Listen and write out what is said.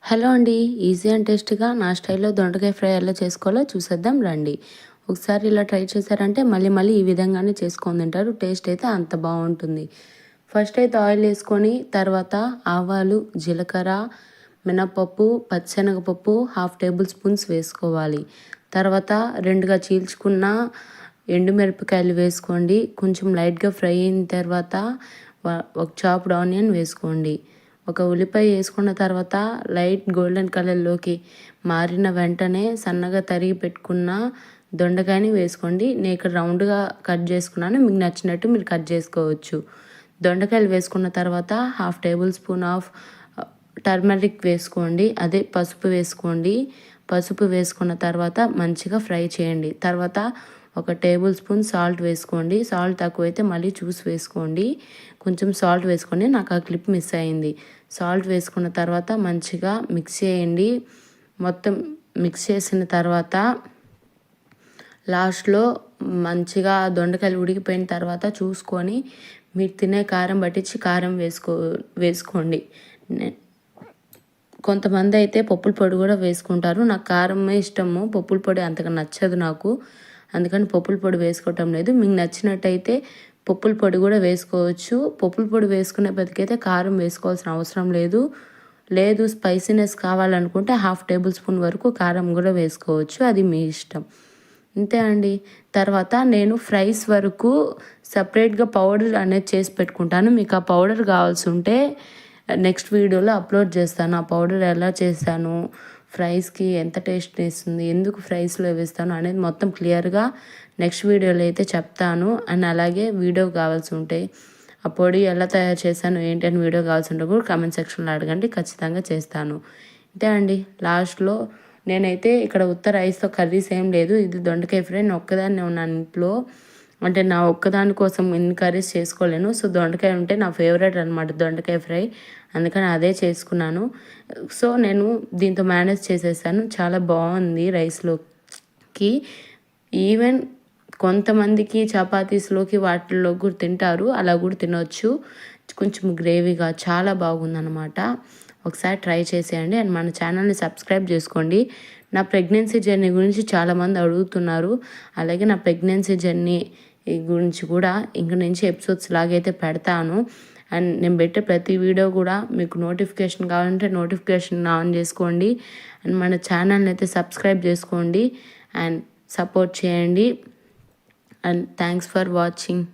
Hello అండి. Easy and టేస్టీగా నా స్టైల్లో దొండకాయ ఫ్రై ఎలా చేసుకోవాలో చూసేద్దాం రండి. ఒకసారి ఇలా ట్రై చేశారంటే మళ్ళీ మళ్ళీ ఈ విధంగానే చేసుకొని తింటారు. టేస్ట్ అయితే అంత బాగుంటుంది. ఫస్ట్ అయితే ఆయిల్ వేసుకొని తర్వాత ఆవాలు, జీలకర్ర, మినపప్పు, పచ్చిశనగపప్పు 1/2 టేబుల్ స్పూన్స్ వేసుకోవాలి. తర్వాత 2గా చీల్చుకున్న ఎండుమిరపకాయలు వేసుకోండి. కొంచెం లైట్గా ఫ్రై అయిన తర్వాత ఒక చాప్డ్ ఆనియన్ వేసుకోండి. ఒక ఉల్లిపాయ వేసుకున్న తర్వాత లైట్ గోల్డెన్ కలర్లోకి మారిన వెంటనే సన్నగా తరిగి పెట్టుకున్న దొండకాయని వేసుకోండి. నేను ఇక్కడ రౌండ్గా కట్ చేసుకున్నాను, మీకు నచ్చినట్టు మీరు కట్ చేసుకోవచ్చు. దొండకాయలు వేసుకున్న తర్వాత 1/2 టేబుల్ స్పూన్ ఆఫ్ టర్మరిక్ వేసుకోండి, అదే పసుపు వేసుకోండి. పసుపు వేసుకున్న తర్వాత మంచిగా ఫ్రై చేయండి. తర్వాత 1 టేబుల్ స్పూన్ సాల్ట్ వేసుకోండి. సాల్ట్ తక్కువైతే మళ్ళీ చూసి వేసుకోండి. కొంచెం సాల్ట్ వేసుకోండి, నాకు ఆ క్లిప్ మిస్ అయింది. సాల్ట్ వేసుకున్న తర్వాత మంచిగా మిక్స్ చేయండి. మొత్తం మిక్స్ చేసిన తర్వాత లాస్ట్లో మంచిగా దొండకాయలు ఉడికిపోయిన తర్వాత చూసుకొని మీరు తినే కారం పట్టించి కారం వేసుకోండి. కొంతమంది అయితే పప్పుల పొడి కూడా వేసుకుంటారు. నాకు కారమే ఇష్టము, పప్పుల పొడి అంతగా నచ్చదు నాకు, అందుకని పప్పుల పొడి వేసుకోవటం లేదు. మీకు నచ్చినట్టయితే పప్పుల పొడి కూడా వేసుకోవచ్చు. పప్పుల పొడి వేసుకునే బతికైతే కారం వేసుకోవాల్సిన అవసరం లేదు స్పైసీనెస్ కావాలనుకుంటే 1/2 టేబుల్ స్పూన్ వరకు కారం కూడా వేసుకోవచ్చు, అది మీ ఇష్టం. అంతే అండి. తర్వాత నేను ఫ్రైస్ వరకు సపరేట్గా పౌడర్ అనేది చేసి పెట్టుకుంటాను. మీకు ఆ పౌడర్ కావాల్సి ఉంటే నెక్స్ట్ వీడియోలో అప్లోడ్ చేస్తాను. ఆ పౌడర్ ఎలా చేశాను, ఫ్రైస్కి ఎంత టేస్ట్ ఇస్తుంది, ఎందుకు ఫ్రైస్లో వేస్తాను అనేది మొత్తం క్లియర్గా నెక్స్ట్ వీడియోలో అయితే చెప్తాను. అండ్ అలాగే వీడియో కావాల్సి ఉంటే ఆ పొడి ఎలా తయారు చేశాను ఏంటి అని వీడియో కావాల్సి ఉంటే కూడా కామెంట్ సెక్షన్లో అడగండి, ఖచ్చితంగా చేస్తాను. అంతే అండి. లాస్ట్లో నేనైతే ఇక్కడ రైస్తో కర్రీస్ ఏం లేదు, ఇది దొండకాయ ఫ్రై. నేను ఒక్కదాన్నే ఉన్నాను ఇంట్లో, అంటే నా ఒక్కదాని కోసం ఎన్ని కర్రీస్ చేసుకోలేను. సో దొండకాయ ఉంటే నా ఫేవరెట్ అనమాట దొండకాయ ఫ్రై, అందుకని అదే చేసుకున్నాను. సో నేను దీంతో మేనేజ్ చేసేసాను. చాలా బాగుంది రైస్లోకి. ఈవెన్ కొంతమందికి చపాతీస్లోకి వాటిల్లో కూడా తింటారు, అలా కూడా తినవచ్చు. కొంచెం గ్రేవీగా చాలా బాగుందన్నమాట. ఒకసారి ట్రై చేసేయండి. అండ్ మన ఛానల్ని సబ్స్క్రైబ్ చేసుకోండి. నా ప్రెగ్నెన్సీ జర్నీ గురించి చాలామంది అడుగుతున్నారు. అలాగే నా ప్రెగ్నెన్సీ జర్నీ గురించి కూడా ఇంక నుంచి ఎపిసోడ్స్ లాగైతే పెడతాను. అండ్ నేను పెట్టే ప్రతి వీడియో కూడా మీకు నోటిఫికేషన్ కావాలంటే నోటిఫికేషన్ ఆన్ చేసుకోండి. అండ్ మన ఛానల్ని అయితే సబ్స్క్రైబ్ చేసుకోండి అండ్ సపోర్ట్ చేయండి. And thanks for watching.